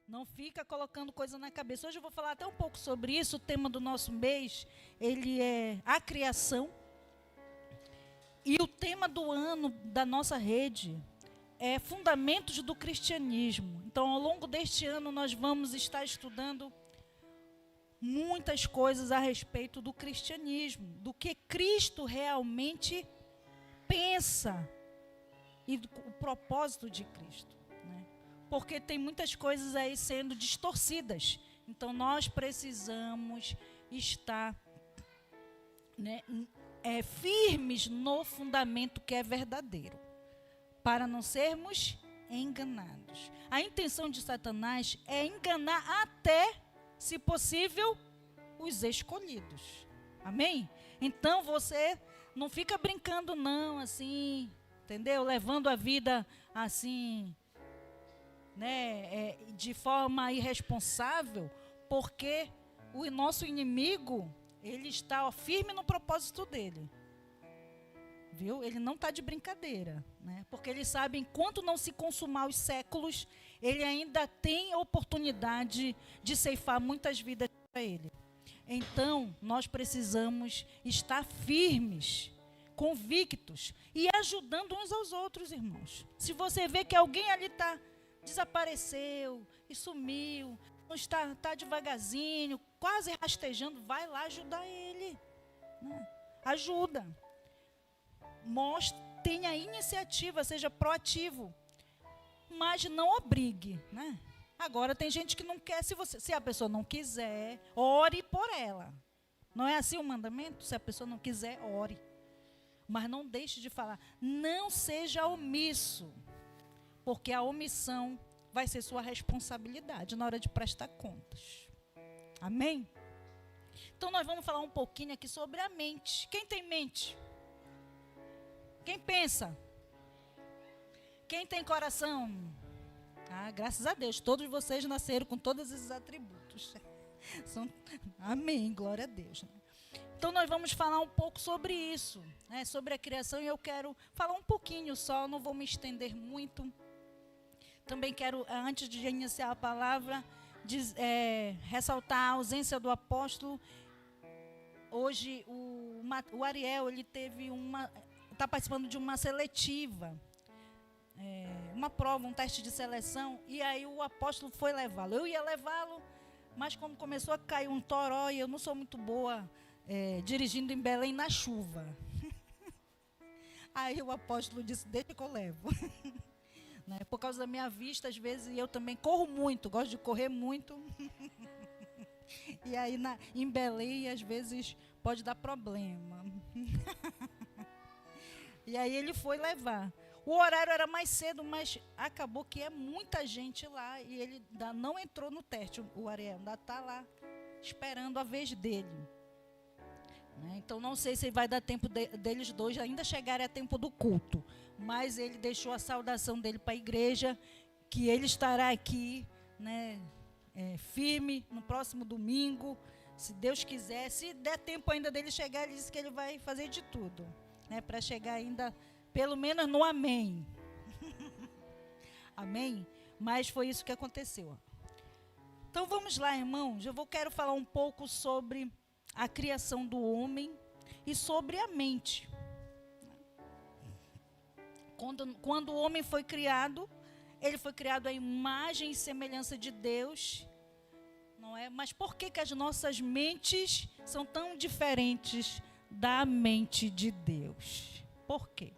Não fica colocando coisa na cabeça. Hoje eu vou falar até um pouco sobre isso. O tema do nosso mês, ele é a criação. E o tema do ano da nossa rede é fundamentos do cristianismo. Então, ao longo deste ano, nós vamos estar estudando muitas coisas a respeito do cristianismo, do que Cristo realmente pensa e o propósito de Cristo. Porque tem muitas coisas aí sendo distorcidas. Então, nós precisamos estar firmes no fundamento que é verdadeiro, para não sermos enganados. A intenção de Satanás é enganar até, se possível, os escolhidos. Amém? Então, você não fica brincando não, assim, entendeu? Levando a vida assim, de forma irresponsável, porque o nosso inimigo, ele está firme no propósito dele, viu? Ele não está de brincadeira, porque ele sabe, enquanto não se consumar os séculos, ele ainda tem oportunidade de ceifar muitas vidas para ele. Então, nós precisamos estar firmes, convictos e ajudando uns aos outros, irmãos. Se você vê que alguém ali desapareceu e sumiu, está devagarzinho, quase rastejando, vai lá ajudar ele. Ajuda. Mostre, tenha iniciativa, seja proativo. Mas não obrigue. Agora, tem gente que não quer. Se a pessoa não quiser, ore por ela. Não é assim o mandamento? Se a pessoa não quiser, ore. Mas não deixe de falar. Não seja omisso. Porque a omissão vai ser sua responsabilidade na hora de prestar contas. Amém? Então, nós vamos falar um pouquinho aqui sobre a mente. Quem tem mente? Quem pensa? Quem tem coração? Graças a Deus, todos vocês nasceram com todos esses atributos. Amém, glória a Deus. Então, nós vamos falar um pouco sobre isso, sobre a criação, e eu quero falar um pouquinho só, não vou me estender muito. Também quero, antes de iniciar a palavra, ressaltar a ausência do apóstolo. Hoje, o Ariel, ele está participando de uma seletiva, uma prova, um teste de seleção, e aí o apóstolo foi levá-lo. Eu ia levá-lo, mas como começou a cair um toró, e eu não sou muito boa dirigindo em Belém na chuva. Aí o apóstolo disse, deixa que eu levo. Por causa da minha vista, às vezes, eu também corro muito, gosto de correr muito. E aí, em Belém, às vezes, pode dar problema. E aí ele foi levar. O horário era mais cedo, mas acabou que é muita gente lá. E ele ainda não entrou no teste, o Ariel ainda está lá, esperando a vez dele. Então, não sei se vai dar tempo deles dois ainda chegarem a tempo do culto. Mas ele deixou a saudação dele para a igreja, que ele estará aqui, firme no próximo domingo, se Deus quiser. Se der tempo ainda dele chegar, ele disse que ele vai fazer de tudo, para chegar ainda, pelo menos no amém. Amém? Mas foi isso que aconteceu. Então, vamos lá, irmãos. Quero falar um pouco sobre a criação do homem e sobre a mente. Quando o homem foi criado, ele foi criado à imagem e semelhança de Deus, não é? Mas por que as nossas mentes são tão diferentes da mente de Deus? Por quê?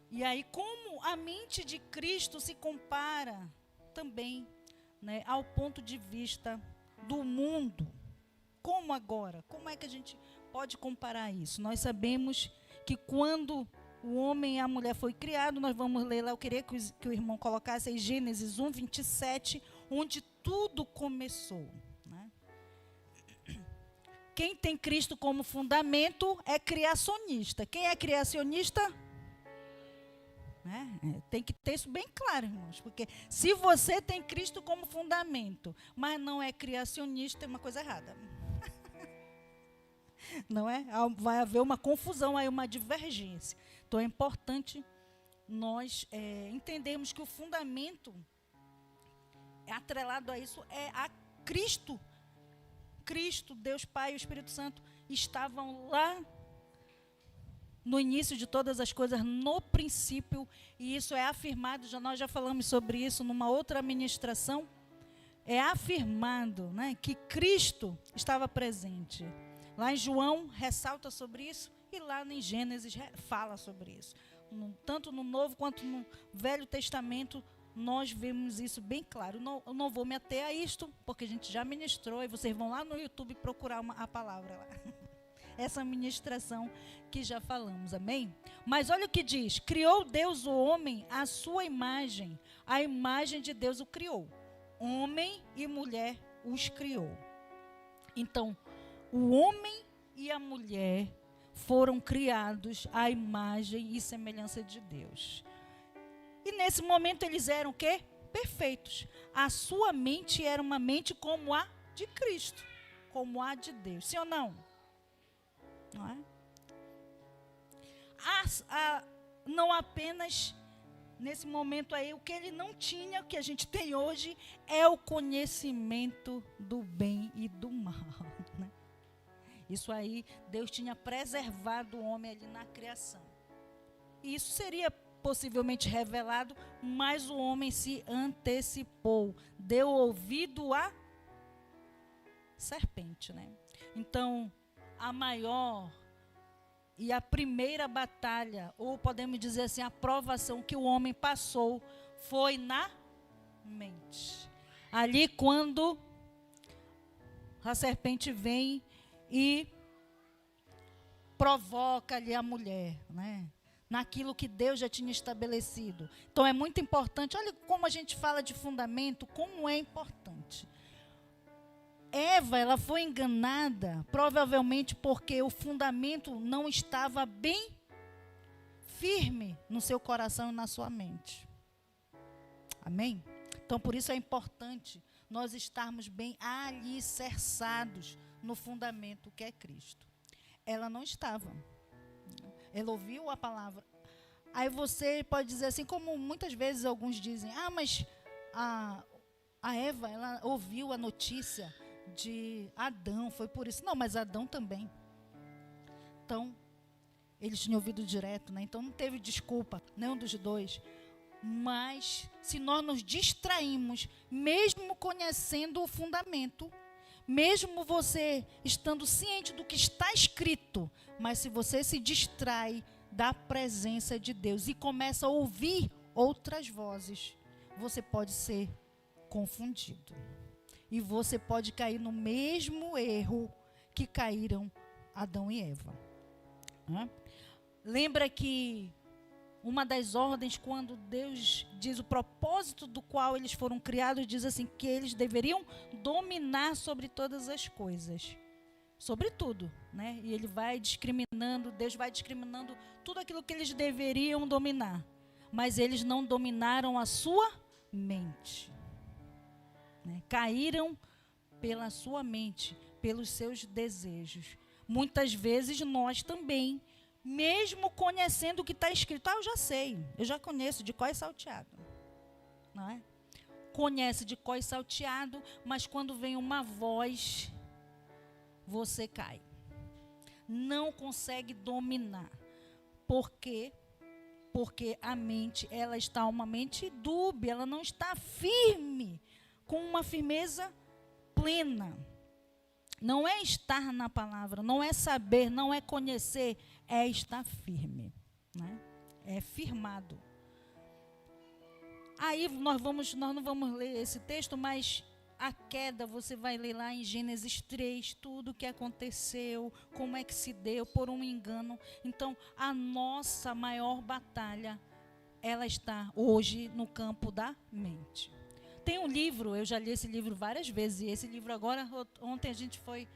E aí, como a mente de Cristo se compara também, ao ponto de vista do mundo? Como agora? Como é que a gente pode comparar isso? Nós sabemos que quando o homem e a mulher foi criado, nós vamos ler lá, eu queria que o irmão colocasse aí Gênesis 1, 27, onde tudo começou. Quem tem Cristo como fundamento é criacionista. Quem é criacionista? Tem que ter isso bem claro, irmãos, porque se você tem Cristo como fundamento, mas não é criacionista, é uma coisa errada. Não é? Vai haver uma confusão aí, uma divergência. Então é importante nós entendermos que o fundamento atrelado a isso é a Cristo. Cristo, Deus Pai e o Espírito Santo estavam lá no início de todas as coisas, no princípio, e isso é afirmado, nós já falamos sobre isso numa outra ministração, é afirmado, né, que Cristo estava presente. Lá em João ressalta sobre isso, e lá em Gênesis fala sobre isso. Tanto no Novo quanto no Velho Testamento, nós vemos isso bem claro. Eu não vou me ater a isto, porque a gente já ministrou, e vocês vão lá no YouTube procurar a palavra lá. Essa ministração que já falamos, amém? Mas olha o que diz: criou Deus o homem à sua imagem, a imagem de Deus o criou. Homem e mulher os criou. Então, o homem e a mulher foram criados à imagem e semelhança de Deus. E nesse momento eles eram o quê? Perfeitos. A sua mente era uma mente como a de Cristo, como a de Deus. Sim ou não? Não é? Não apenas nesse momento aí, o que ele não tinha, o que a gente tem hoje, é o conhecimento do bem e do mal, né? Isso aí, Deus tinha preservado o homem ali na criação. E isso seria possivelmente revelado, mas o homem se antecipou, deu ouvido à serpente, né? Então, a maior e a primeira batalha, ou podemos dizer assim, a provação que o homem passou, foi na mente. Ali quando a serpente vem e provoca ali a mulher, né? Naquilo que Deus já tinha estabelecido. Então é muito importante, olha como a gente fala de fundamento, como é importante. Eva, ela foi enganada, provavelmente porque o fundamento não estava bem firme no seu coração e na sua mente. Amém? Então, por isso é importante nós estarmos bem alicerçados no fundamento que é Cristo. Ela não estava. Ela ouviu a palavra. Aí você pode dizer assim, como muitas vezes alguns dizem, mas a Eva, ela ouviu a notícia de Adão, foi por isso. Não, mas Adão também. Então, eles tinham ouvido direto, né? Então não teve desculpa, nenhum dos dois. Mas, se nós nos distraímos, mesmo conhecendo o fundamento, mesmo você estando ciente do que está escrito, mas se você se distrai da presença de Deus e começa a ouvir outras vozes, você pode ser confundido. E você pode cair no mesmo erro que caíram Adão e Eva. Lembra que uma das ordens, quando Deus diz o propósito do qual eles foram criados, diz assim, que eles deveriam dominar sobre todas as coisas. Sobre tudo, né? E ele vai discriminando, Deus vai discriminando tudo aquilo que eles deveriam dominar. Mas eles não dominaram a sua mente. Caíram pela sua mente, pelos seus desejos. Muitas vezes nós também, mesmo conhecendo o que está escrito, eu já sei, eu já conheço de cor e salteado, não é? Conhece de cor e salteado, mas quando vem uma voz, você cai. Não consegue dominar. Por quê? Porque a mente, ela está uma mente dúbia, ela não está firme, com uma firmeza plena. Não é estar na palavra, não é saber, não é conhecer, é estar firme, né? É firmado. Aí nós não vamos ler esse texto, mas a queda você vai ler lá em Gênesis 3, tudo o que aconteceu, como é que se deu, por um engano. Então, a nossa maior batalha, ela está hoje no campo da mente. Tem um livro, eu já li esse livro várias vezes, e esse livro agora, ontem a gente foi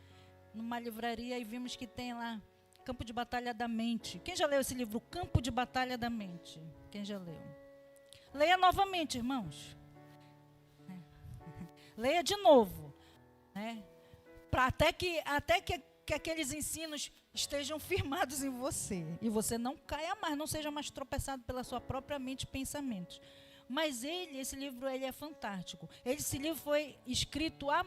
numa livraria e vimos que tem lá, Campo de Batalha da Mente. Quem já leu esse livro, Campo de Batalha da Mente? Quem já leu? Leia novamente, irmãos. Leia de novo. Até que aqueles ensinos estejam firmados em você. E você não caia mais, não seja mais tropeçado pela sua própria mente e pensamentos. Mas esse livro ele é fantástico. Esse livro foi escrito há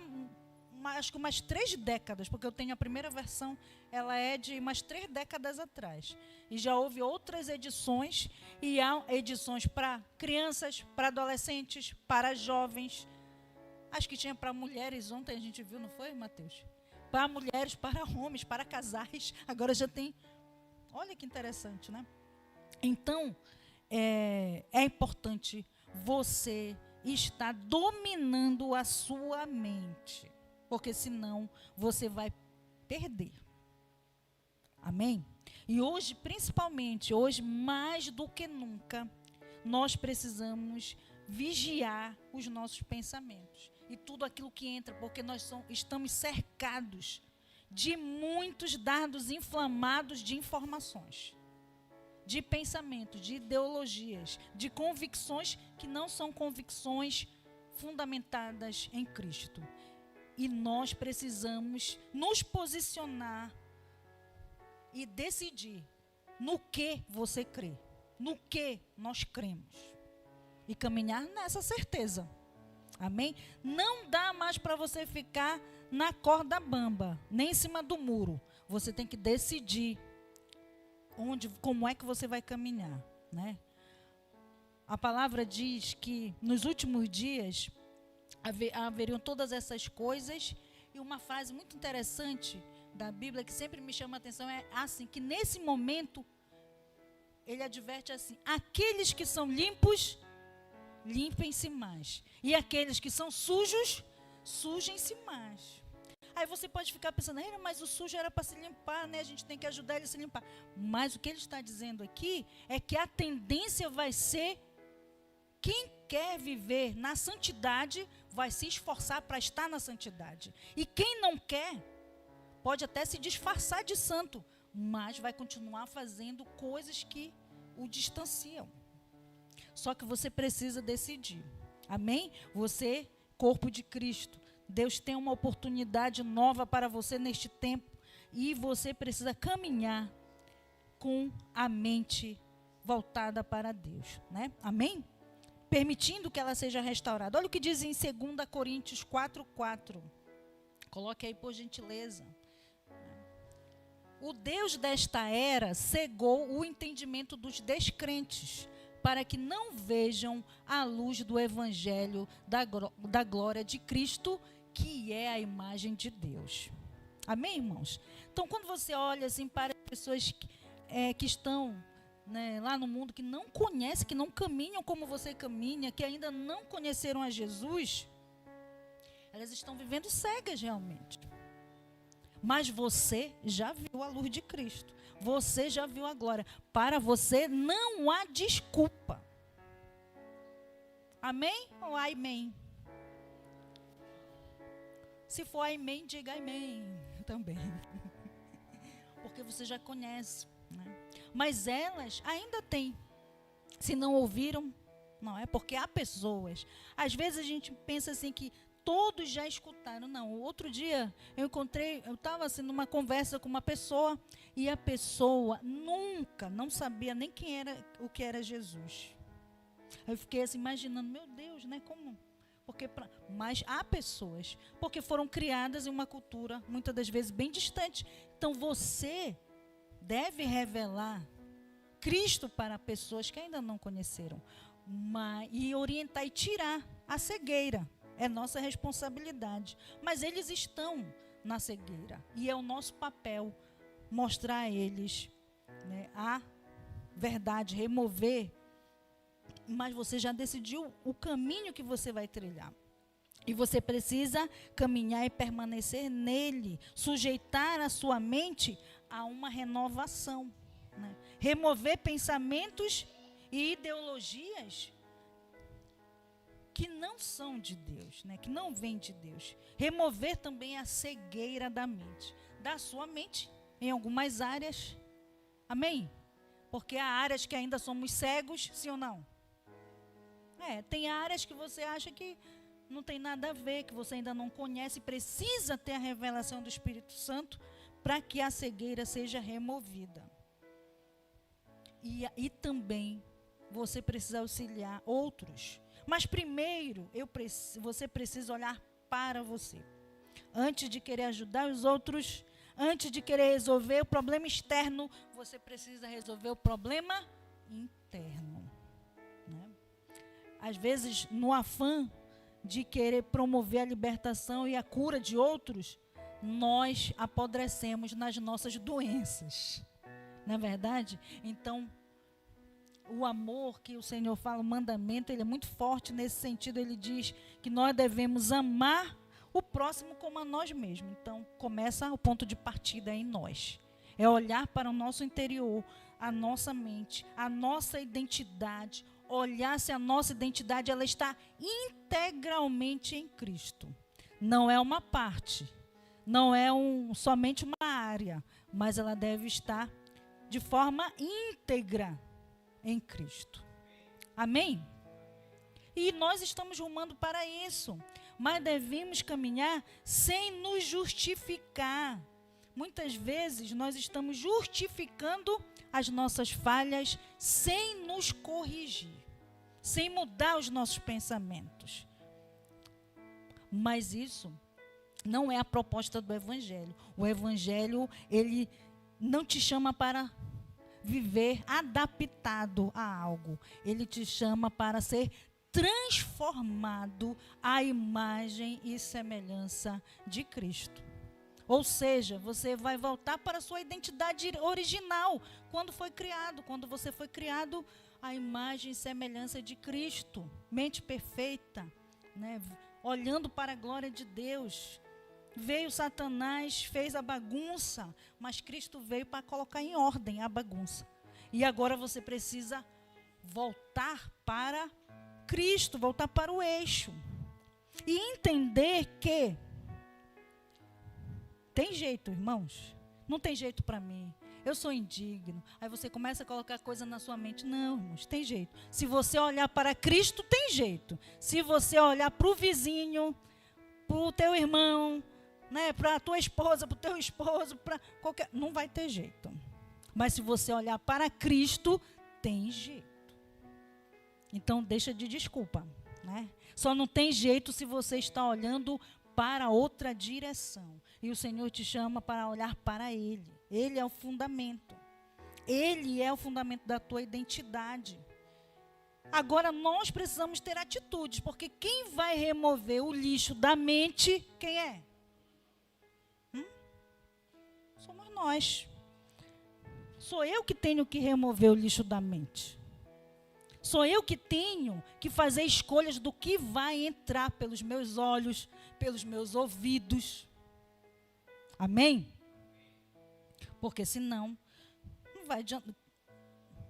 acho que umas 3 décadas, porque eu tenho a primeira versão, ela é de umas 3 décadas atrás. E já houve outras edições, e há edições para crianças, para adolescentes, para jovens. Acho que tinha para mulheres, ontem a gente viu, não foi, Mateus? Para mulheres, para homens, para casais. Agora já tem. Olha que interessante, né? Então, é importante você estar dominando a sua mente. Porque senão você vai perder. Amém? E hoje, principalmente, hoje mais do que nunca, nós precisamos vigiar os nossos pensamentos. E tudo aquilo que entra, porque nós estamos cercados de muitos dardos inflamados de informações, de pensamentos, de ideologias, de convicções que não são convicções fundamentadas em Cristo. E nós precisamos nos posicionar e decidir no que você crê, no que nós cremos. E caminhar nessa certeza. Amém? Não dá mais para você ficar na corda bamba, nem em cima do muro. Você tem que decidir como é que você vai caminhar, né? A palavra diz que nos últimos dias haveriam todas essas coisas, e uma frase muito interessante da Bíblia que sempre me chama a atenção é assim, que nesse momento ele adverte assim: aqueles que são limpos, limpem-se mais, e aqueles que são sujos, sujem-se mais. Aí você pode ficar pensando, mas o sujo era para se limpar, né? A gente tem que ajudar ele a se limpar. Mas o que ele está dizendo aqui é que a tendência vai ser, quem quer viver na santidade vai se esforçar para estar na santidade. E quem não quer, pode até se disfarçar de santo, mas vai continuar fazendo coisas que o distanciam. Só que você precisa decidir. Amém? Você, corpo de Cristo. Deus tem uma oportunidade nova para você neste tempo. E você precisa caminhar com a mente voltada para Deus, né? Amém? Permitindo que ela seja restaurada. Olha o que diz em 2 Coríntios 4:4. Coloque aí, por gentileza. O Deus desta era cegou o entendimento dos descrentes, para que não vejam a luz do evangelho da glória de Cristo, que é a imagem de Deus. Amém, irmãos? Então, quando você olha assim para as pessoas que estão, né, lá no mundo, que não conhecem, que não caminham como você caminha, que ainda não conheceram a Jesus, elas estão vivendo cegas realmente. Mas você já viu a luz de Cristo. Você já viu a glória. Para você não há desculpa. Amém ou amém? Se for amém, diga amém também. Porque você já conhece, né? Mas elas ainda têm. Se não ouviram, não é? Porque há pessoas. Às vezes a gente pensa assim que todos já escutaram. Não, outro dia eu estava assim numa conversa com uma pessoa, e a pessoa nunca, não sabia nem o que era Jesus. Eu fiquei assim imaginando, meu Deus, né? Como? Mas há pessoas, porque foram criadas em uma cultura, muitas das vezes, bem distante. Então você deve revelar Cristo para pessoas que ainda não conheceram, e orientar e tirar a cegueira. É nossa responsabilidade. Mas eles estão na cegueira. E é o nosso papel mostrar a eles, né, a verdade, remover. Mas você já decidiu o caminho que você vai trilhar. E você precisa caminhar e permanecer nele. Sujeitar a sua mente a uma renovação, né? Remover pensamentos e ideologias que não são de Deus, né? Que não vêm de Deus. Remover também a cegueira da mente. Da sua mente, em algumas áreas. Amém? Porque há áreas que ainda somos cegos, sim ou não? Tem áreas que você acha que não tem nada a ver, que você ainda não conhece, precisa ter a revelação do Espírito Santo para que a cegueira seja removida. E também você precisa auxiliar outros. Mas primeiro, você precisa olhar para você. Antes de querer ajudar os outros, antes de querer resolver o problema externo, você precisa resolver o problema interno. Né? Às vezes, no afã de querer promover a libertação e a cura de outros, nós apodrecemos nas nossas doenças. Não é verdade? Então, o amor que o Senhor fala, o mandamento, ele é muito forte nesse sentido. Ele diz que nós devemos amar o próximo como a nós mesmos. Então, começa o ponto de partida em nós. É olhar para o nosso interior, a nossa mente, a nossa identidade, olhar se a nossa identidade ela está integralmente em Cristo. Não é uma parte, não é somente uma área, mas ela deve estar de forma íntegra em Cristo. Amém? E nós estamos rumando para isso, mas devemos caminhar sem nos justificar. Muitas vezes nós estamos justificando as nossas falhas sem nos corrigir, sem mudar os nossos pensamentos. Mas isso não é a proposta do Evangelho. O Evangelho, ele não te chama para viver adaptado a algo. Ele te chama para ser transformado à imagem e semelhança de Cristo. Ou seja, você vai voltar para a sua identidade original, quando foi criado, quando você foi criado à imagem e semelhança de Cristo. Mente perfeita, né? Olhando para a glória de Deus. Veio Satanás, fez a bagunça, mas Cristo veio para colocar em ordem a bagunça. E agora você precisa voltar para Cristo, voltar para o eixo. E entender que tem jeito, irmãos. Não tem jeito para mim. Eu sou indigno. Aí você começa a colocar coisa na sua mente. Não, irmãos, tem jeito. Se você olhar para Cristo, tem jeito. Se você olhar para o vizinho, para o teu irmão, né, para a tua esposa, para o teu esposo, para qualquer... não vai ter jeito. Mas se você olhar para Cristo, tem jeito. Então, deixa de desculpa, né? Só não tem jeito se você está olhando para outra direção. E o Senhor te chama para olhar para Ele. Ele é o fundamento. Ele é o fundamento da tua identidade. Agora, nós precisamos ter atitudes, porque quem vai remover o lixo da mente, quem é? Somos nós. Sou eu que tenho que remover o lixo da mente. Sou eu que tenho que fazer escolhas do que vai entrar pelos meus olhos, pelos meus ouvidos. Amém? Porque senão,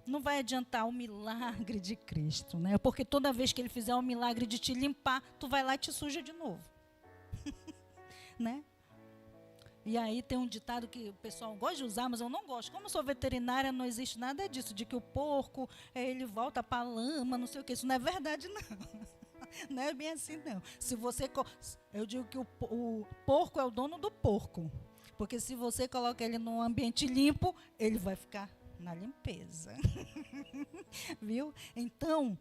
não vai adiantar o milagre de Cristo, né? Porque toda vez que Ele fizer o milagre de te limpar, tu vai lá e te suja de novo. Né? E aí tem um ditado que o pessoal gosta de usar, mas eu não gosto. Como eu sou veterinária, não existe nada disso, de que o porco, ele volta para a lama, não sei o que. Isso não é verdade, não. Não é bem assim, não. Se você, eu digo que o porco é o dono do porco. Porque se você coloca ele num ambiente limpo, ele vai ficar na limpeza. Viu? Então,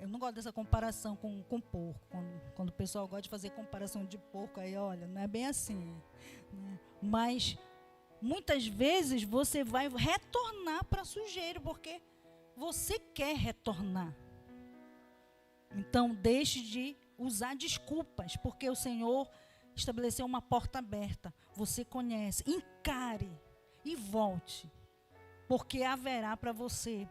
eu não gosto dessa comparação com porco. Quando o pessoal gosta de fazer comparação de porco, aí olha, não é bem assim. Né? Mas, muitas vezes, você vai retornar para a sujeira, porque você quer retornar. Então, deixe de usar desculpas, porque o Senhor estabeleceu uma porta aberta. Você conhece, encare e volte, porque haverá para você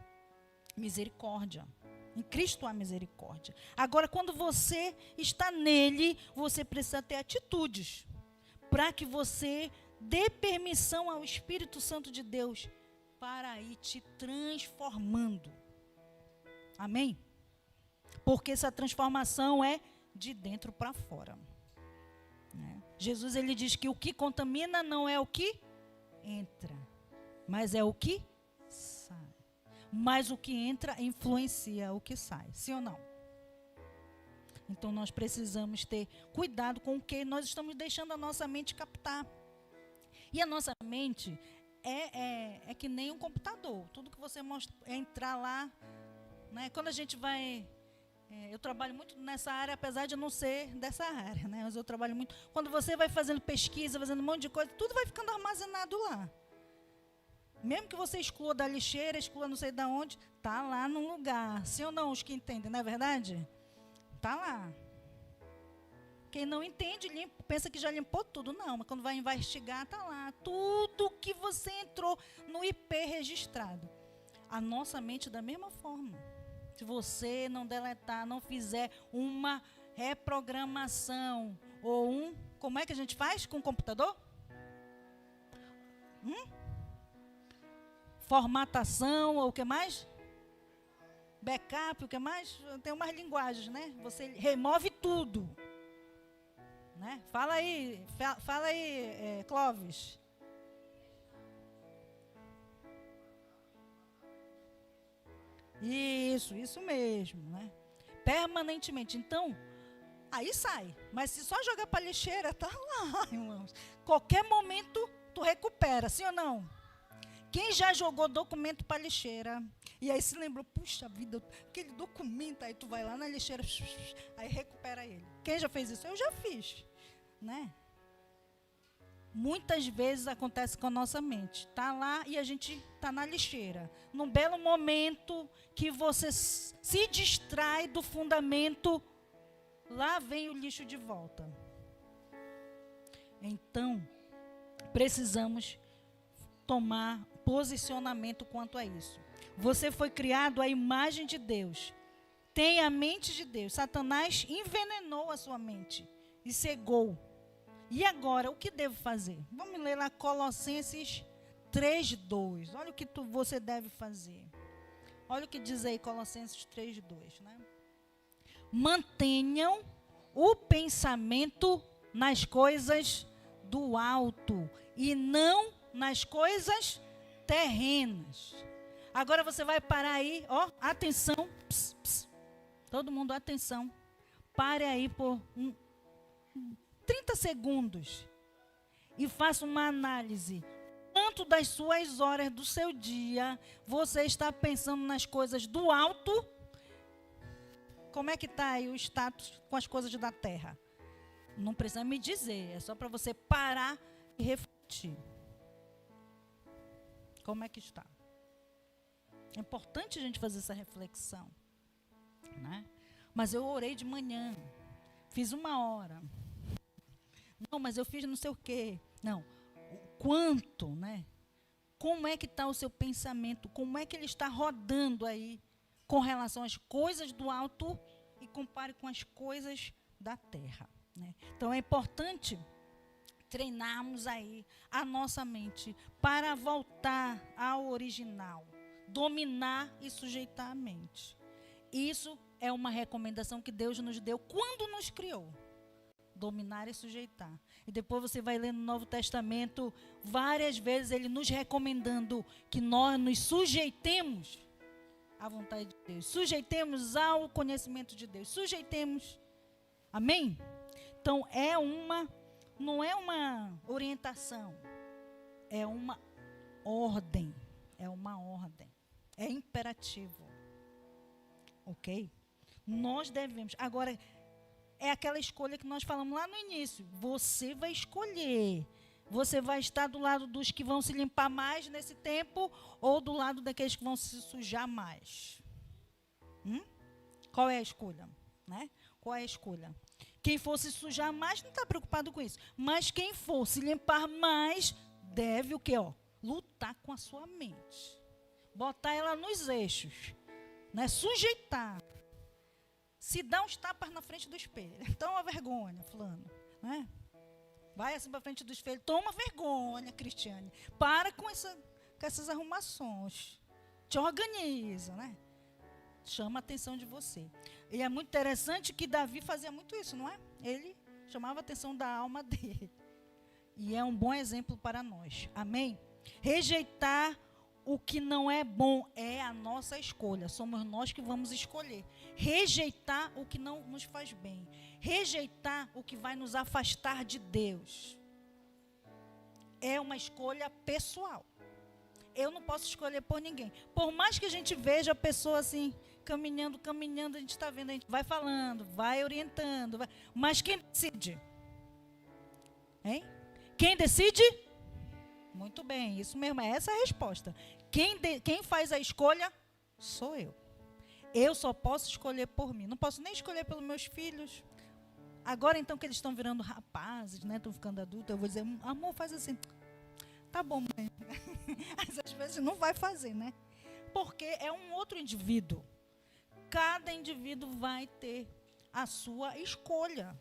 misericórdia. Em Cristo há misericórdia. Agora, quando você está nele, você precisa ter atitudes para que você dê permissão ao Espírito Santo de Deus para ir te transformando. Amém? Porque essa transformação é de dentro para fora. Né? Jesus, ele diz que o que contamina não é o que entra, mas é o que sai. Mas o que entra influencia o que sai. Sim ou não? Então nós precisamos ter cuidado com o que nós estamos deixando a nossa mente captar. E a nossa mente é que nem um computador. Tudo que você mostra, entrar lá, né? Quando a gente vai... eu trabalho muito nessa área, apesar de não ser dessa área, né? Mas eu trabalho muito... Quando você vai fazendo pesquisa, fazendo um monte de coisa, tudo vai ficando armazenado lá. Mesmo que você exclua da lixeira, exclua não sei de onde, está lá num lugar. Sim ou não, os que entendem, não é verdade? Está lá. Quem não entende, pensa que já limpou tudo. Não, mas quando vai investigar, está lá. Tudo que você entrou no IP registrado. A nossa mente da mesma forma. Se você não deletar, não fizer uma reprogramação ou como é que a gente faz com o computador? Formatação ou o que mais? Backup, o que mais? Tem umas linguagens, né? Você remove tudo. Né? Fala aí, Clóvis. Isso mesmo, né? Permanentemente. Então, aí sai. Mas se só jogar para lixeira, tá lá, irmãos. Qualquer momento, tu recupera, sim ou não? Quem já jogou documento para lixeira, e aí se lembrou, puxa vida, aquele documento, aí tu vai lá na lixeira, aí recupera ele. Quem já fez isso? Eu já fiz, né? Muitas vezes acontece com a nossa mente. Está lá e a gente está na lixeira. Num belo momento que você se distrai do fundamento, lá vem o lixo de volta. Então, precisamos tomar posicionamento quanto a isso. Você foi criado à imagem de Deus. Tem a mente de Deus. Satanás envenenou a sua mente e cegou. E agora, o que devo fazer? Vamos ler lá Colossenses 3:2. Olha o que você deve fazer. Olha o que diz aí Colossenses 3:2, né? Mantenham o pensamento nas coisas do alto e não nas coisas terrenas. Agora você vai parar aí, ó, atenção. Pss, pss. Todo mundo, atenção. Pare aí por 30 segundos e faça uma análise. Quanto das suas horas do seu dia você está pensando nas coisas do alto? Como é que está aí o status com as coisas da terra? Não precisa me dizer, é só para você parar e refletir. Como é que está? É importante a gente fazer essa reflexão, né? Mas eu orei de manhã, fiz 1 hora. Não, mas eu fiz não sei o quê. Não, o quanto, né? Como é que está o seu pensamento? Como é que ele está rodando aí com relação às coisas do alto e compare com as coisas da terra, né? Então é importante treinarmos aí a nossa mente para voltar ao original, dominar e sujeitar a mente. Isso é uma recomendação que Deus nos deu quando nos criou. Dominar e sujeitar. E depois você vai ler no Novo Testamento várias vezes ele nos recomendando que nós nos sujeitemos à vontade de Deus, sujeitemos ao conhecimento de Deus, sujeitemos. Amém? Então não é uma orientação, é uma ordem, é imperativo, ok? Nós devemos, agora, é aquela escolha que nós falamos lá no início, você vai escolher, você vai estar do lado dos que vão se limpar mais nesse tempo, ou do lado daqueles que vão se sujar mais? Qual é a escolha? Né? Qual é a escolha? Quem for se sujar mais não está preocupado com isso. Mas quem for se limpar mais, deve o quê? Lutar com a sua mente. Botar ela nos eixos. Né? Sujeitar. Se dá uns tapas na frente do espelho. Então, uma vergonha, fulano. Né? Vai assim para frente do espelho. Toma vergonha, Cristiane. Para com essas arrumações. Te organiza, né? Chama a atenção de você. E é muito interessante que Davi fazia muito isso, não é? Ele chamava a atenção da alma dele. E é um bom exemplo para nós. Amém? Rejeitar o que não é bom é a nossa escolha. Somos nós que vamos escolher. Rejeitar o que não nos faz bem. Rejeitar o que vai nos afastar de Deus. É uma escolha pessoal. Eu não posso escolher por ninguém. Por mais que a gente veja a pessoa assim, caminhando, a gente está vendo, a gente vai falando, vai orientando. Mas quem decide? Hein? Quem decide? Muito bem, isso mesmo, essa é a resposta. Quem faz a escolha sou eu. Eu só posso escolher por mim. Não posso nem escolher pelos meus filhos. Agora, então, que eles estão virando rapazes, né? Estão ficando adultos, eu vou dizer, amor, faz assim. Tá bom, mãe. Mas às vezes não vai fazer, né? Porque é um outro indivíduo. Cada indivíduo vai ter a sua escolha.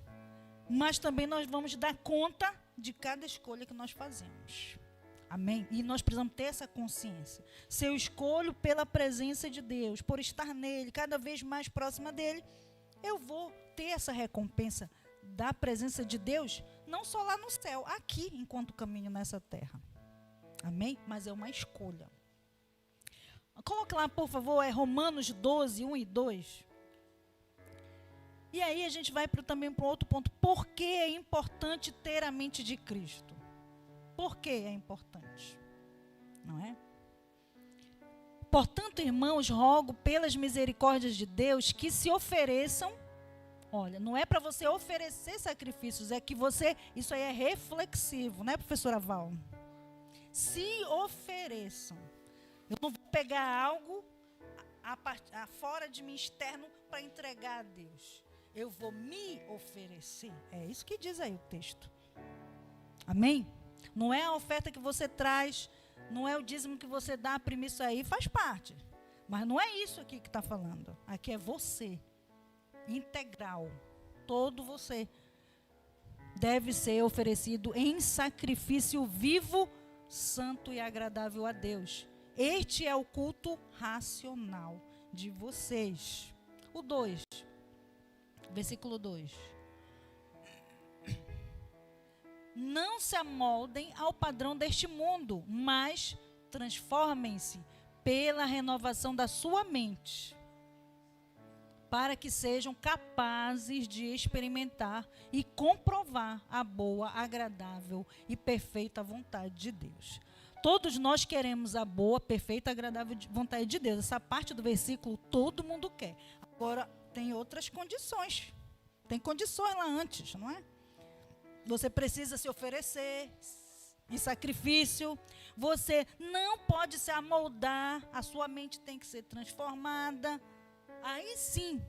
Mas também nós vamos dar conta de cada escolha que nós fazemos. Amém? E nós precisamos ter essa consciência. Se eu escolho pela presença de Deus, por estar nele, cada vez mais próxima dele, eu vou ter essa recompensa da presença de Deus, não só lá no céu, aqui, enquanto caminho nessa terra. Amém? Mas é uma escolha. Coloque lá, por favor, Romanos 12, 1 e 2. E aí a gente vai também para outro ponto. Por que é importante ter a mente de Cristo? Por que é importante? Não é? Portanto, irmãos, rogo pelas misericórdias de Deus que se ofereçam. Olha, não é para você oferecer sacrifícios, é que você, isso aí é reflexivo, né, professora Val? Se ofereçam. Eu não vou pegar algo fora de mim, externo, para entregar a Deus. Eu vou me oferecer. É isso que diz aí o texto. Amém? Não é a oferta que você traz, não é o dízimo que você dá, a primícia aí, faz parte. Mas não é isso aqui que está falando. Aqui é você. Integral. Todo você deve ser oferecido em sacrifício vivo, santo e agradável a Deus. Este é o culto racional de vocês. O 2, versículo 2. Não se amoldem ao padrão deste mundo, mas transformem-se pela renovação da sua mente, para que sejam capazes de experimentar e comprovar a boa, agradável e perfeita vontade de Deus. Todos nós queremos a boa, perfeita, agradável vontade de Deus. Essa parte do versículo todo mundo quer. Agora, tem outras condições. Tem condições lá antes, não é? Você precisa se oferecer em sacrifício. Você não pode se amoldar. A sua mente tem que ser transformada. Aí sim,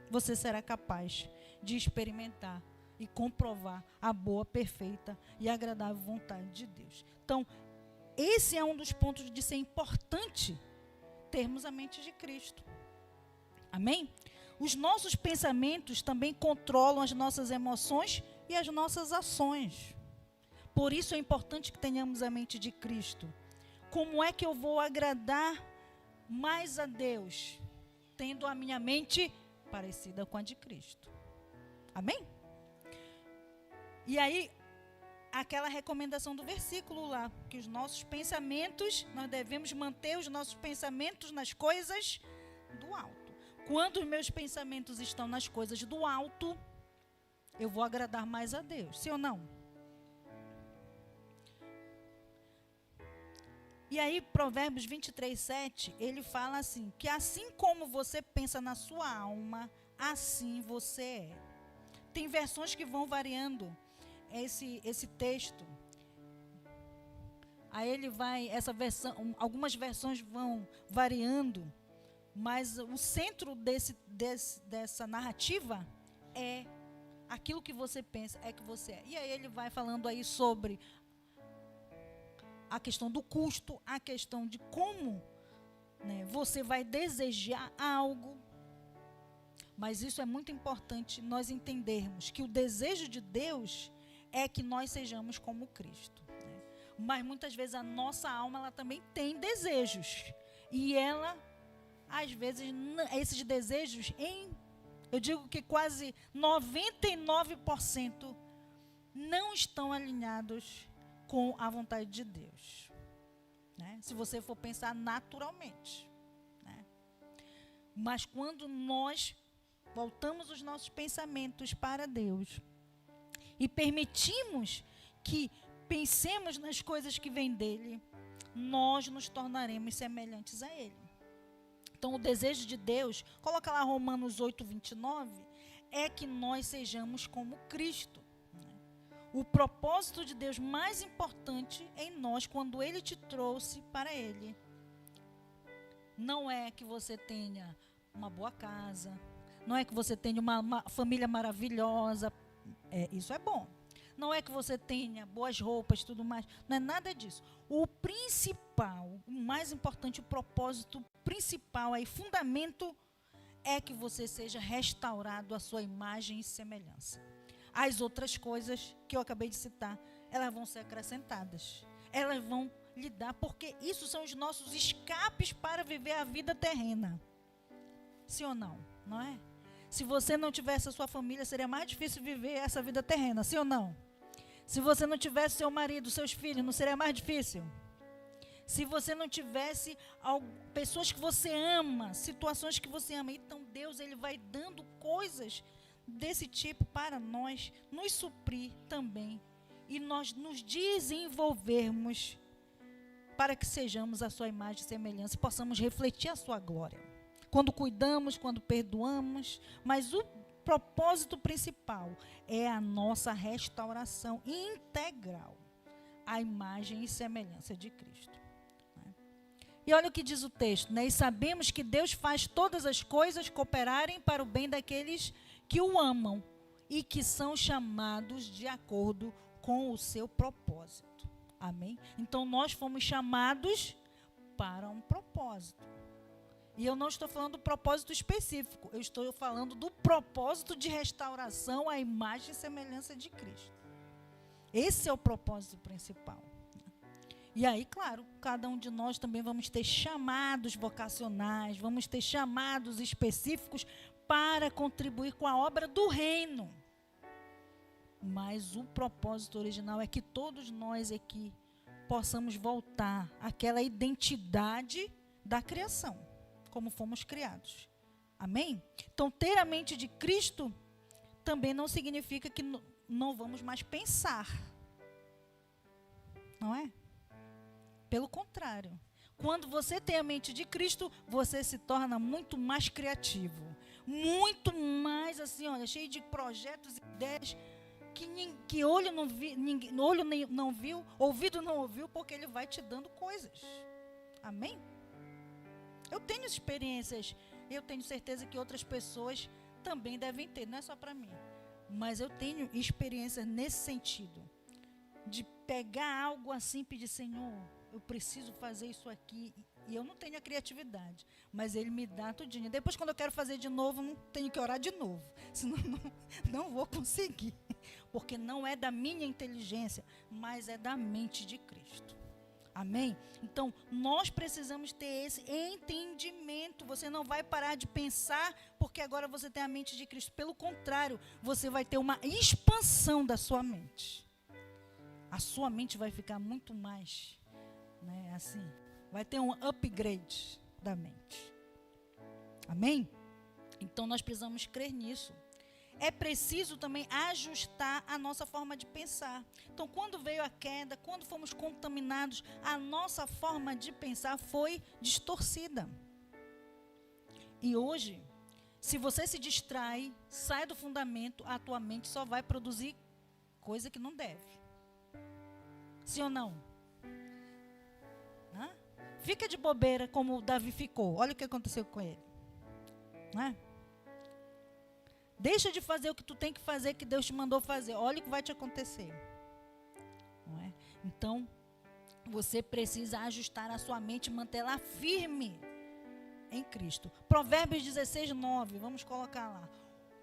você será capaz de experimentar e comprovar a boa, perfeita e agradável vontade de Deus. Então, esse é um dos pontos de ser importante termos a mente de Cristo. Amém? Os nossos pensamentos também controlam as nossas emoções e as nossas ações. Por isso é importante que tenhamos a mente de Cristo. Como é que eu vou agradar mais a Deus? Tendo a minha mente parecida com a de Cristo. Amém? E aí, aquela recomendação do versículo lá, que os nossos pensamentos, nós devemos manter os nossos pensamentos nas coisas do alto. Quando os meus pensamentos estão nas coisas do alto, eu vou agradar mais a Deus, sim ou não? E aí, Provérbios 23, 7, ele fala assim, que assim como você pensa na sua alma, assim você é. Tem versões que vão variando esse texto. Aí ele vai, algumas versões vão variando, mas o centro dessa narrativa é aquilo que você pensa, é que você é. E aí ele vai falando aí sobre a questão do custo, a questão de como, né, você vai desejar algo. Mas isso é muito importante nós entendermos que o desejo de Deus é que nós sejamos como Cristo. Né? Mas muitas vezes a nossa alma ela também tem desejos. E ela, às vezes, esses desejos, eu digo que quase 99% não estão alinhados com a vontade de Deus. Né? Se você for pensar naturalmente. Né? Mas quando nós voltamos os nossos pensamentos para Deus e permitimos que pensemos nas coisas que vêm dele, nós nos tornaremos semelhantes a ele. Então, o desejo de Deus, coloca lá Romanos 8:29, é que nós sejamos como Cristo. O propósito de Deus mais importante em nós, quando Ele te trouxe para Ele, não é que você tenha uma boa casa, não é que você tenha uma família maravilhosa, isso é bom. Não é que você tenha boas roupas e tudo mais, não é nada disso. O principal, o mais importante, o propósito principal, aí, fundamento, é que você seja restaurado à sua imagem e semelhança. As outras coisas que eu acabei de citar, elas vão ser acrescentadas. Elas vão lhe dar, porque isso são os nossos escapes para viver a vida terrena. Sim ou não? Não é? Se você não tivesse a sua família, seria mais difícil viver essa vida terrena. Sim ou não? Se você não tivesse seu marido, seus filhos, não seria mais difícil? Se você não tivesse pessoas que você ama, situações que você ama, então Deus, Ele vai dando coisas desse tipo para nós nos suprir também e nós nos desenvolvermos para que sejamos a sua imagem e semelhança e possamos refletir a sua glória. Quando cuidamos, quando perdoamos, mas o propósito principal é a nossa restauração integral à imagem e semelhança de Cristo. E olha o que diz o texto, né? E sabemos que Deus faz todas as coisas cooperarem para o bem daqueles que o amam e que são chamados de acordo com o seu propósito. Amém? Então, nós fomos chamados para um propósito. E eu não estou falando do propósito específico, eu estou falando do propósito de restauração à imagem e semelhança de Cristo. Esse é o propósito principal. E aí, claro, cada um de nós também vamos ter chamados vocacionais, vamos ter chamados específicos para contribuir com a obra do reino. Mas o propósito original é que todos nós aqui possamos voltar àquela identidade da criação, como fomos criados. Amém? Então, ter a mente de Cristo também não significa que não vamos mais pensar. Não é? Pelo contrário. Quando você tem a mente de Cristo, você se torna muito mais criativo. Muito mais, assim, olha, cheio de projetos e ideias que olho não viu, ouvido não ouviu, porque Ele vai te dando coisas. Amém? Eu tenho experiências, eu tenho certeza que outras pessoas também devem ter, não é só para mim. Mas eu tenho experiências nesse sentido, de pegar algo assim e pedir, Senhor, eu preciso fazer isso aqui, e eu não tenho a criatividade, mas Ele me dá tudinho. Depois, quando eu quero fazer de novo, não tenho que orar de novo, senão não vou conseguir, porque não é da minha inteligência, mas é da mente de Cristo. Amém? Então, nós precisamos ter esse entendimento. Você não vai parar de pensar porque agora você tem a mente de Cristo. Pelo contrário, você vai ter uma expansão da sua mente. A sua mente vai ficar muito mais, né, assim, vai ter um upgrade da mente. Amém? Então, nós precisamos crer nisso. É preciso também ajustar a nossa forma de pensar. Então, quando veio a queda, quando fomos contaminados, a nossa forma de pensar foi distorcida. E hoje, se você se distrai, sai do fundamento, a tua mente só vai produzir coisa que não deve. Sim ou não? Hã? Fica de bobeira como o Davi ficou. Olha o que aconteceu com ele. Não é? Deixa de fazer o que tu tem que fazer, que Deus te mandou fazer. Olha o que vai te acontecer. Não é? Então, você precisa ajustar a sua mente e mantê-la firme em Cristo. Provérbios 16:9, vamos colocar lá.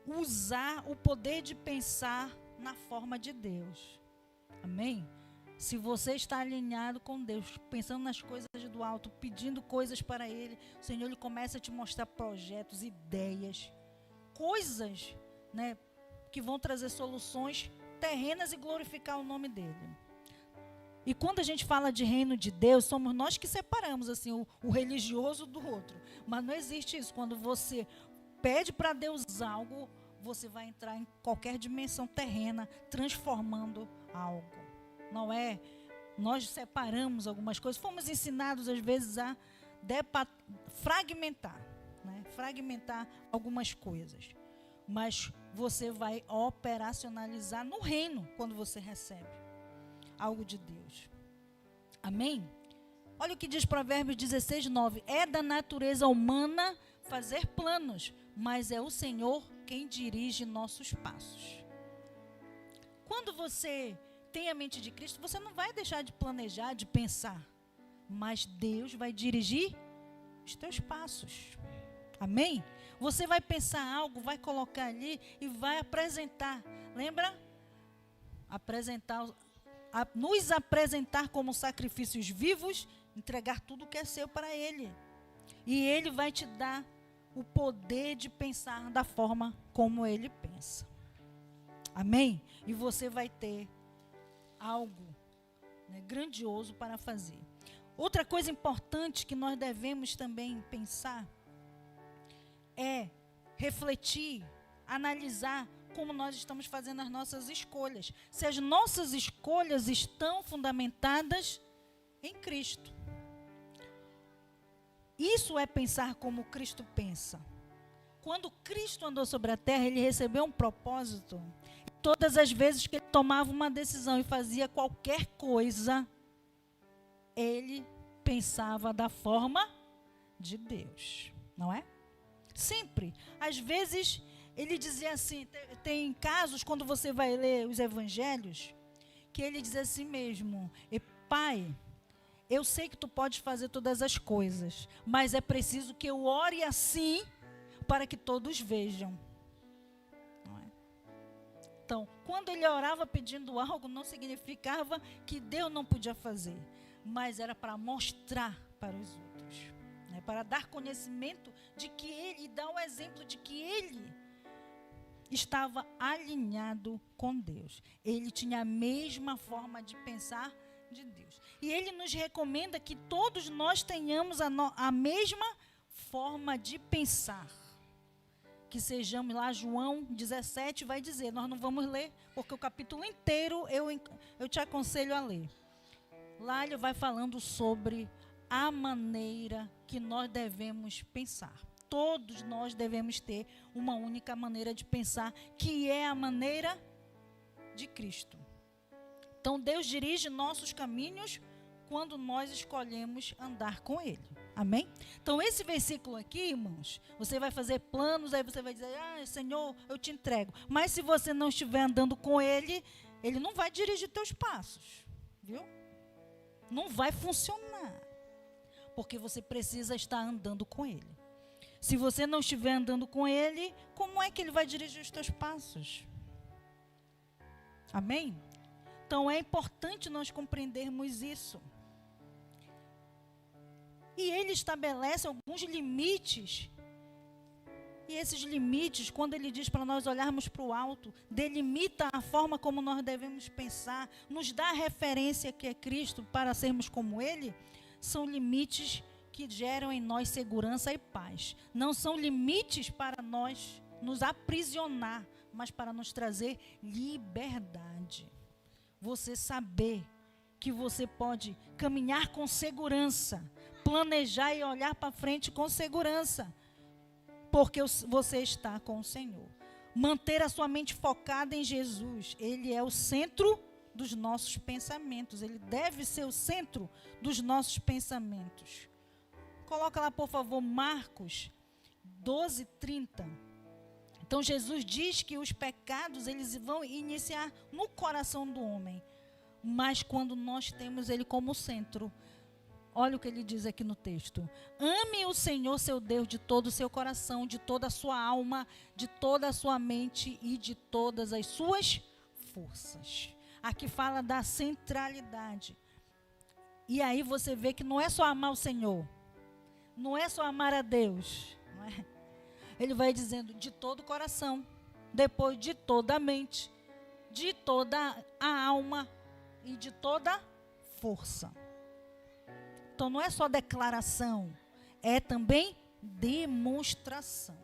Usar o poder de pensar na forma de Deus. Amém? Se você está alinhado com Deus, pensando nas coisas do alto, pedindo coisas para Ele, o Senhor Ele começa a te mostrar projetos, ideias, coisas, né, que vão trazer soluções terrenas e glorificar o nome dele. E quando a gente fala de reino de Deus, somos nós que separamos assim o religioso do outro. Mas não existe isso. Quando você pede para Deus algo, você vai entrar em qualquer dimensão terrena, transformando algo. não é? Nós separamos algumas coisas, fomos ensinados às vezes a fragmentar, né? Fragmentar algumas coisas. Mas você vai operacionalizar no reino quando você recebe algo de Deus. Amém? Olha o que diz Provérbios 16:9. É da natureza humana fazer planos, mas é o Senhor quem dirige nossos passos. Quando você tem a mente de Cristo, você não vai deixar de planejar, de pensar, mas Deus vai dirigir os teus passos. Amém? Você vai pensar algo, vai colocar ali e vai apresentar. Lembra? Nos apresentar como sacrifícios vivos, entregar tudo que é seu para Ele. E Ele vai te dar o poder de pensar da forma como Ele pensa. Amém? E você vai ter algo, né, grandioso para fazer. Outra coisa importante que nós devemos também pensar é refletir, analisar como nós estamos fazendo as nossas escolhas. Se as nossas escolhas estão fundamentadas em Cristo. Isso é pensar como Cristo pensa. Quando Cristo andou sobre a terra, ele recebeu um propósito. Todas as vezes que ele tomava uma decisão e fazia qualquer coisa, ele pensava da forma de Deus, não é? Sempre. Às vezes, ele dizia assim, tem casos quando você vai ler os evangelhos, que ele diz assim mesmo, Pai, eu sei que tu podes fazer todas as coisas, mas é preciso que eu ore assim, para que todos vejam. Não é? Então, quando ele orava pedindo algo, não significava que Deus não podia fazer, mas era para mostrar para os outros, né? Para dar conhecimento de que ele, e dar o exemplo de que ele estava alinhado com Deus. Ele tinha a mesma forma de pensar de Deus. E ele nos recomenda que todos nós tenhamos a mesma forma de pensar. Que sejamos lá, João 17 vai dizer, nós não vamos ler, porque o capítulo inteiro eu te aconselho a ler. Lá ele vai falando sobre a maneira que nós devemos pensar. Todos nós devemos ter uma única maneira de pensar, que é a maneira de Cristo. Então Deus dirige nossos caminhos quando nós escolhemos andar com Ele. Amém? Então esse versículo aqui, irmãos, você vai fazer planos, aí você vai dizer, Senhor, eu te entrego. Mas se você não estiver andando com Ele, Ele não vai dirigir teus passos. Viu? Não vai funcionar. Porque você precisa estar andando com Ele. Se você não estiver andando com Ele, como é que Ele vai dirigir os teus passos? Amém? Então é importante nós compreendermos isso. E Ele estabelece alguns limites. E esses limites, quando Ele diz para nós olharmos para o alto, delimita a forma como nós devemos pensar, nos dá a referência que é Cristo para sermos como Ele, são limites que geram em nós segurança e paz. Não são limites para nós nos aprisionar, mas para nos trazer liberdade. Você saber que você pode caminhar com segurança, planejar e olhar para frente com segurança, porque você está com o Senhor. Manter a sua mente focada em Jesus. Ele é o centro dos nossos pensamentos. Ele deve ser o centro dos nossos pensamentos. Coloca lá, por favor, Marcos 12:30. Então, Jesus diz que os pecados, eles vão iniciar no coração do homem. Mas quando nós temos Ele como centro, olha o que Ele diz aqui no texto. Ame o Senhor, seu Deus, de todo o seu coração, de toda a sua alma, de toda a sua mente e de todas as suas forças. Aqui fala da centralidade. E aí você vê que não é só amar o Senhor. Não é só amar a Deus. Não é? Ele vai dizendo de todo o coração. Depois de toda a mente. De toda a alma. E de toda a força. Então não é só declaração. É também demonstração.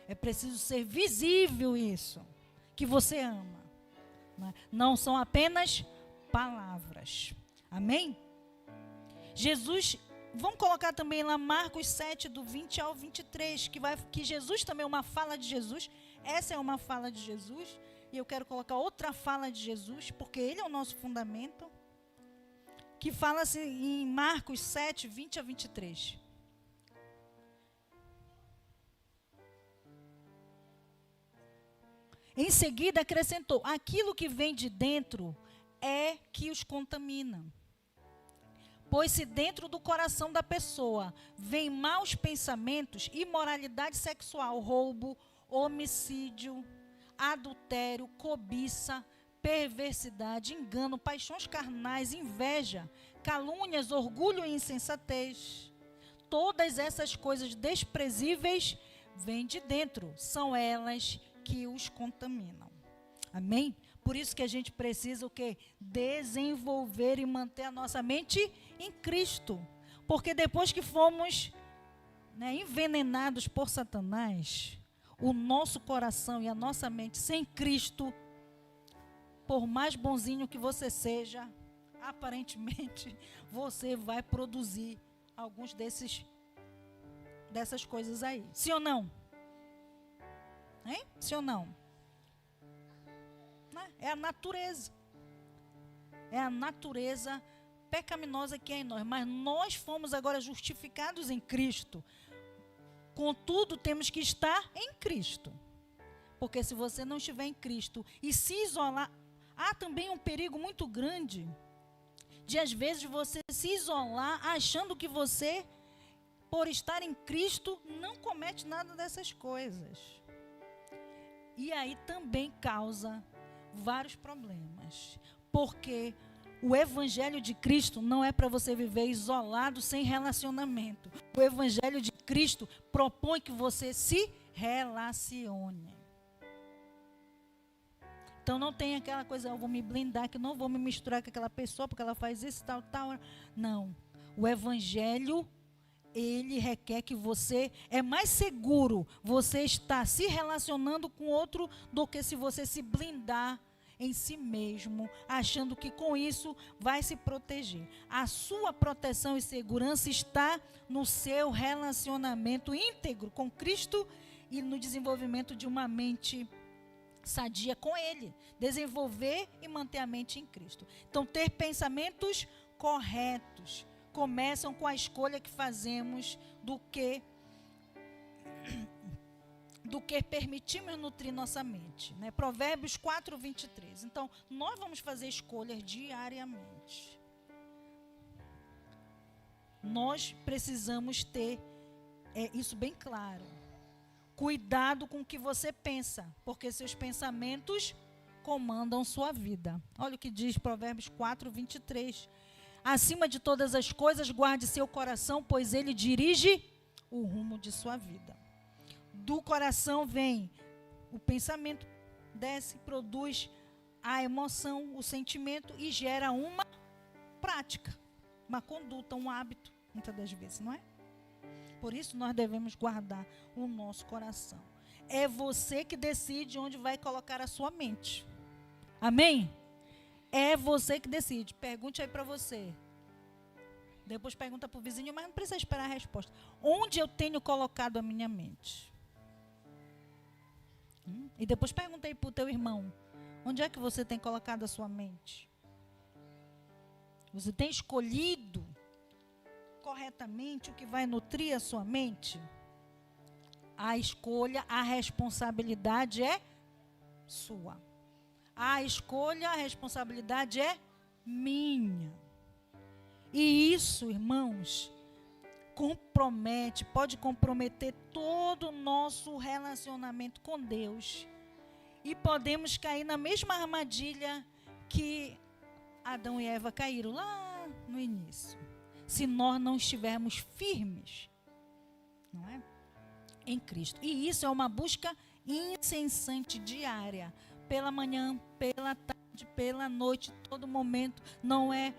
É preciso ser visível isso. Que você ama. Não são apenas palavras. Amém? Jesus, vamos colocar também lá Marcos 7, do 20 ao 23, que Jesus também é uma fala de Jesus. Essa é uma fala de Jesus. E eu quero colocar outra fala de Jesus, porque ele é o nosso fundamento. Que fala assim em Marcos 7, 20 a 23. Em seguida acrescentou: aquilo que vem de dentro é que os contamina. Pois se dentro do coração da pessoa vem maus pensamentos, imoralidade sexual, roubo, homicídio, adultério, cobiça, perversidade, engano, paixões carnais, inveja, calúnias, orgulho e insensatez. Todas essas coisas desprezíveis vêm de dentro, são elas que os contaminam. Amém? Por isso que a gente precisa o quê? Desenvolver e manter a nossa mente em Cristo. Porque depois que fomos, envenenados por Satanás, o nosso coração e a nossa mente sem Cristo, por mais bonzinho que você seja, aparentemente, você vai produzir alguns dessas coisas aí. Sim ou não? Hein? Sim ou não? É a natureza. É a natureza pecaminosa que é em nós. Mas nós fomos agora justificados em Cristo. Contudo, temos que estar em Cristo. Porque se você não estiver em Cristo e se isolar, há também um perigo muito grande de, às vezes, você se isolar achando que você, por estar em Cristo, não comete nada dessas coisas. E aí também causa vários problemas. Porque o Evangelho de Cristo não é para você viver isolado, sem relacionamento. O Evangelho de Cristo propõe que você se relacione. Então não tem aquela coisa, eu vou me blindar, que não vou me misturar com aquela pessoa, porque ela faz isso, tal, tal. Não. O Evangelho, ele requer que você, é mais seguro você estar se relacionando com outro do que se você se blindar em si mesmo, achando que com isso vai se proteger. A sua proteção e segurança está no seu relacionamento íntegro com Cristo e no desenvolvimento de uma mente sadia com Ele. Desenvolver e manter a mente em Cristo. Então, ter pensamentos corretos começam com a escolha que fazemos do que permitimos nutrir nossa mente. Provérbios 4, 23. Então, nós vamos fazer escolhas diariamente. Nós precisamos ter isso bem claro. Cuidado com o que você pensa, porque seus pensamentos comandam sua vida. Olha o que diz Provérbios 4, 23. Acima de todas as coisas, guarde seu coração, pois ele dirige o rumo de sua vida. Do coração vem o pensamento, desce, produz a emoção, o sentimento e gera uma prática, uma conduta, um hábito, muitas das vezes, não é? Por isso nós devemos guardar o nosso coração. É você que decide onde vai colocar a sua mente. Amém? É você que decide. Pergunte aí para você. Depois pergunta para o vizinho, mas não precisa esperar a resposta. Onde eu tenho colocado a minha mente? E depois pergunta aí para o teu irmão. Onde é que você tem colocado a sua mente? Você tem escolhido corretamente o que vai nutrir a sua mente? A escolha, a responsabilidade é sua. A escolha, a responsabilidade é minha. E isso, irmãos, pode comprometer todo o nosso relacionamento com Deus. E podemos cair na mesma armadilha que Adão e Eva caíram lá no início. Se nós não estivermos firmes, não é? Em Cristo. E isso é uma busca incessante, diária. Pela manhã, pela tarde, pela noite, todo momento. Não é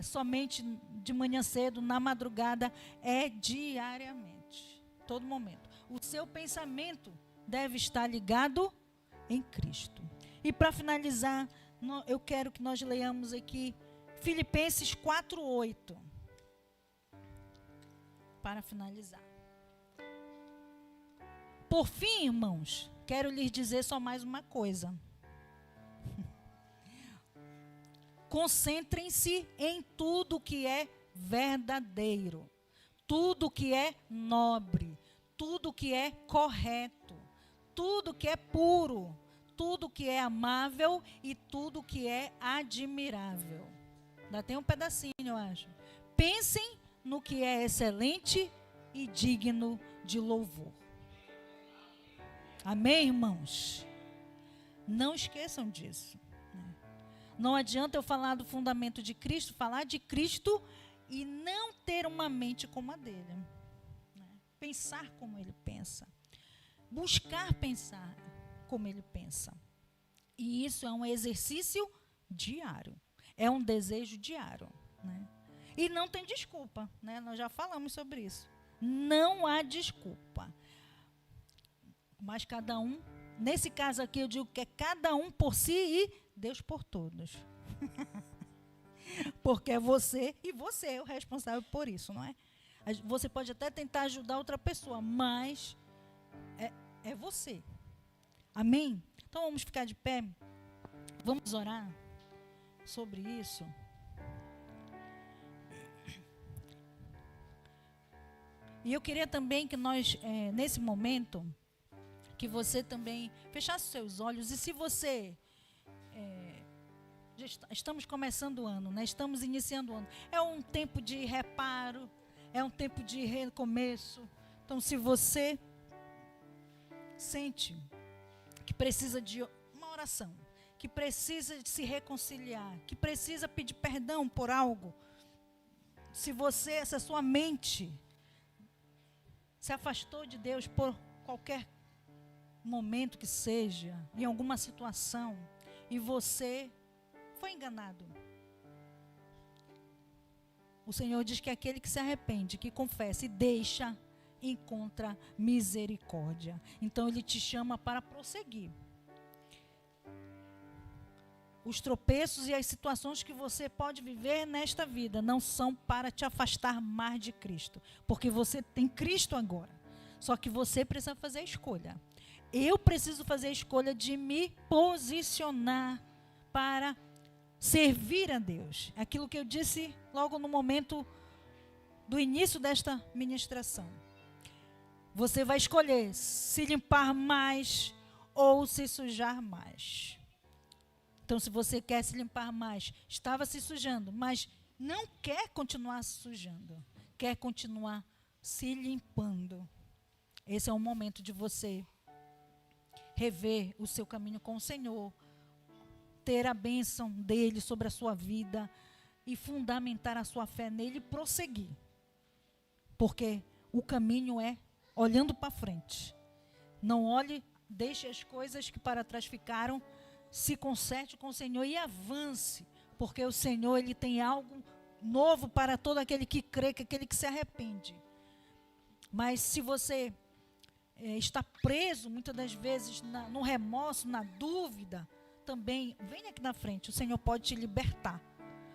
somente de manhã cedo, na madrugada, é diariamente. Todo momento. O seu pensamento deve estar ligado em Cristo. E para finalizar, eu quero que nós leiamos aqui Filipenses 4:8. Para finalizar. Por fim, irmãos, quero lhes dizer só mais uma coisa. Concentrem-se em tudo que é verdadeiro, tudo que é nobre, tudo que é correto, tudo que é puro, tudo que é amável e tudo que é admirável. Ainda tem um pedacinho, eu acho. Pensem no que é excelente e digno de louvor. Amém, irmãos? Não esqueçam disso. Não adianta eu falar do fundamento de Cristo, falar de Cristo e não ter uma mente como a dele. Pensar como ele pensa. Buscar pensar como ele pensa. E isso é um exercício diário. É um desejo diário. Né? E não tem desculpa. Né? Nós já falamos sobre isso. Não há desculpa. Mas cada um, nesse caso aqui eu digo que é cada um por si e Deus por todos. Porque é você e você é o responsável por isso, não é? Você pode até tentar ajudar outra pessoa, mas é você. Amém? Então vamos ficar de pé. Vamos orar sobre isso. E eu queria também que nós, nesse momento, que você também fechasse os seus olhos. E se você... estamos começando o ano, né? Estamos iniciando o ano. É um tempo de reparo, é um tempo de recomeço. Então, se você sente que precisa de uma oração, que precisa de se reconciliar, que precisa pedir perdão por algo, se essa sua mente se afastou de Deus por qualquer momento que seja, em alguma situação, e você foi enganado. O Senhor diz que aquele que se arrepende, que confessa e deixa, encontra misericórdia. Então Ele te chama para prosseguir. Os tropeços e as situações que você pode viver nesta vida não são para te afastar mais de Cristo, porque você tem Cristo agora. Só que você precisa fazer a escolha. Eu preciso fazer a escolha de me posicionar para servir a Deus. Aquilo que eu disse logo no momento do início desta ministração. Você vai escolher se limpar mais ou se sujar mais. Então, se você quer se limpar mais, estava se sujando, mas não quer continuar se sujando, quer continuar se limpando. Esse é o momento de você rever o seu caminho com o Senhor, ter a bênção dele sobre a sua vida e fundamentar a sua fé nele e prosseguir. Porque o caminho é olhando para frente. Não olhe, deixe as coisas que para trás ficaram, se conserte com o Senhor e avance, porque o Senhor ele tem algo novo para todo aquele que crê, que aquele que se arrepende. Mas se você está preso muitas das vezes no remorso, na dúvida, também vem aqui na frente, o Senhor pode te libertar,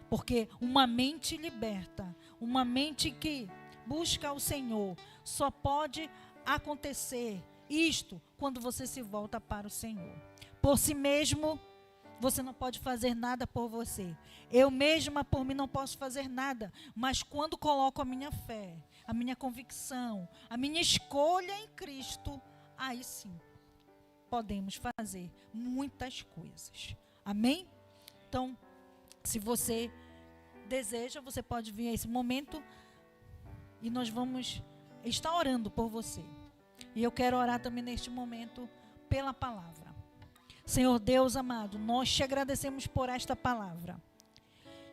porque uma mente liberta, uma mente que busca o Senhor, só pode acontecer isto quando você se volta para o Senhor. Por si mesmo, você não pode fazer nada por você. Eu mesma, por mim, não posso fazer nada. Mas quando coloco a minha fé, a minha convicção, a minha escolha em Cristo, aí sim, podemos fazer muitas coisas. Amém? Então, se você deseja, você pode vir a esse momento e nós vamos estar orando por você. E eu quero orar também neste momento pela palavra. Senhor Deus amado, nós te agradecemos por esta palavra.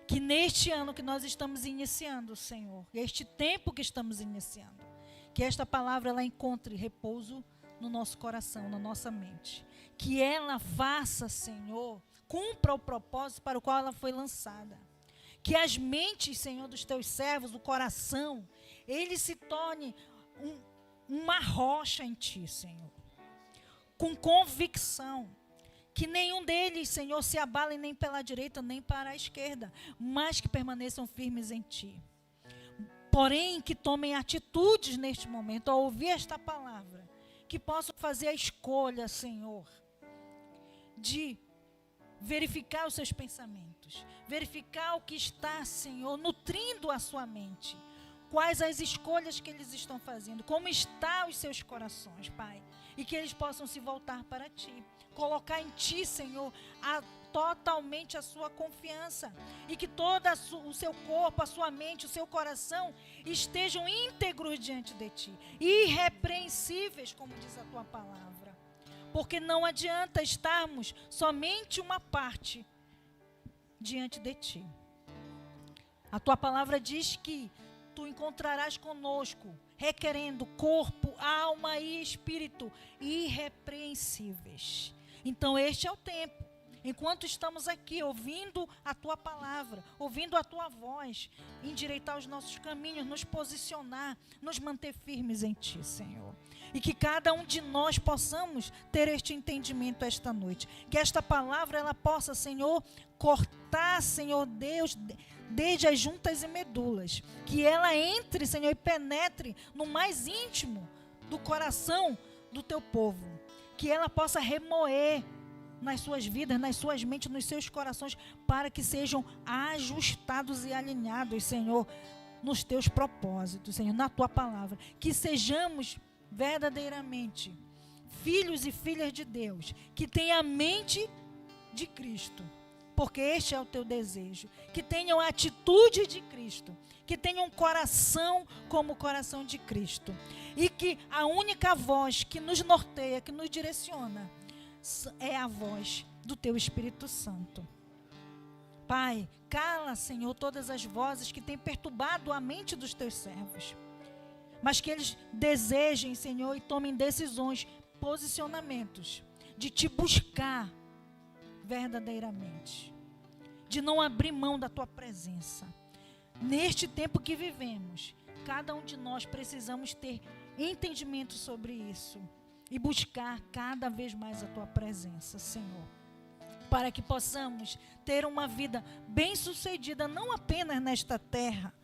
Que neste ano que nós estamos iniciando, Senhor, este tempo que estamos iniciando, que esta palavra ela encontre repouso no nosso coração, na nossa mente. Que ela faça, Senhor, cumpra o propósito para o qual ela foi lançada. Que as mentes, Senhor, dos teus servos, o coração, ele se torne uma rocha em ti, Senhor. Com convicção. Que nenhum deles, Senhor, se abale nem pela direita, nem para a esquerda, mas que permaneçam firmes em Ti. Porém, que tomem atitudes neste momento, ao ouvir esta palavra, que possam fazer a escolha, Senhor, de verificar os seus pensamentos, verificar o que está, Senhor, nutrindo a sua mente, quais as escolhas que eles estão fazendo, como estão os seus corações, Pai, e que eles possam se voltar para Ti, colocar em Ti, Senhor, totalmente a sua confiança, e que todo o seu corpo, a sua mente, o seu coração estejam íntegros diante de Ti, irrepreensíveis, como diz a Tua palavra, porque não adianta estarmos somente uma parte diante de Ti. A Tua palavra diz que Tu encontrarás conosco, requerendo corpo, alma e espírito irrepreensíveis. Então este é o tempo, enquanto estamos aqui ouvindo a Tua palavra, ouvindo a Tua voz, endireitar os nossos caminhos, nos posicionar, nos manter firmes em Ti, Senhor. E que cada um de nós possamos ter este entendimento esta noite. Que esta palavra ela possa, Senhor, cortar, Senhor Deus, desde as juntas e medulas. Que ela entre, Senhor, e penetre no mais íntimo do coração do Teu povo. Que ela possa remoer nas suas vidas, nas suas mentes, nos seus corações, para que sejam ajustados e alinhados, Senhor, nos Teus propósitos, Senhor, na Tua palavra. Que sejamos verdadeiramente filhos e filhas de Deus, que tenham a mente de Cristo, porque este é o Teu desejo. Que tenham a atitude de Cristo, que tenham um coração como o coração de Cristo, e que a única voz que nos norteia, que nos direciona, é a voz do Teu Espírito Santo. Pai, cala, Senhor, todas as vozes que têm perturbado a mente dos Teus servos, mas que eles desejem, Senhor, e tomem decisões, posicionamentos, de Te buscar verdadeiramente, de não abrir mão da Tua presença. Neste tempo que vivemos, cada um de nós precisamos ter entendimento sobre isso e buscar cada vez mais a Tua presença, Senhor, para que possamos ter uma vida bem-sucedida, não apenas nesta terra,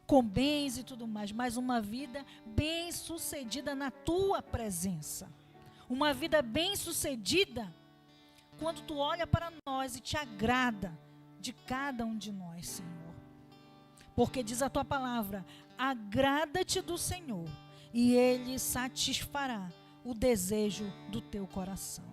com bens e tudo mais, mas uma vida bem-sucedida na Tua presença. Uma vida bem-sucedida quando Tu olha para nós e Te agrada de cada um de nós, Senhor. Porque diz a Tua palavra, agrada-te do Senhor e Ele satisfará o desejo do teu coração.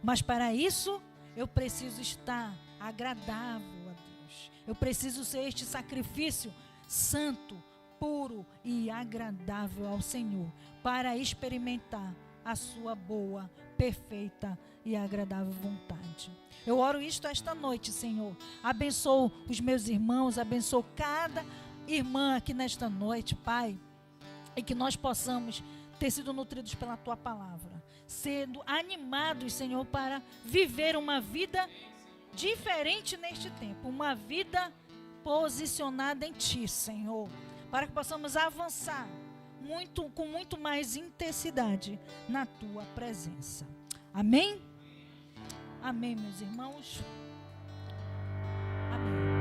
Mas para isso, eu preciso estar agradável a Deus. Eu preciso ser este sacrifício santo, puro e agradável ao Senhor, para experimentar a sua boa, perfeita e agradável vontade. Eu oro isto esta noite, Senhor. Abençoo os meus irmãos, abençoo cada irmã aqui nesta noite, Pai, e que nós possamos ter sido nutridos pela Tua palavra, sendo animados, Senhor, para viver uma vida diferente neste tempo, uma vida posicionada em Ti, Senhor, para que possamos avançar com muito mais intensidade na Tua presença. Amém? Amém, meus irmãos. Amém.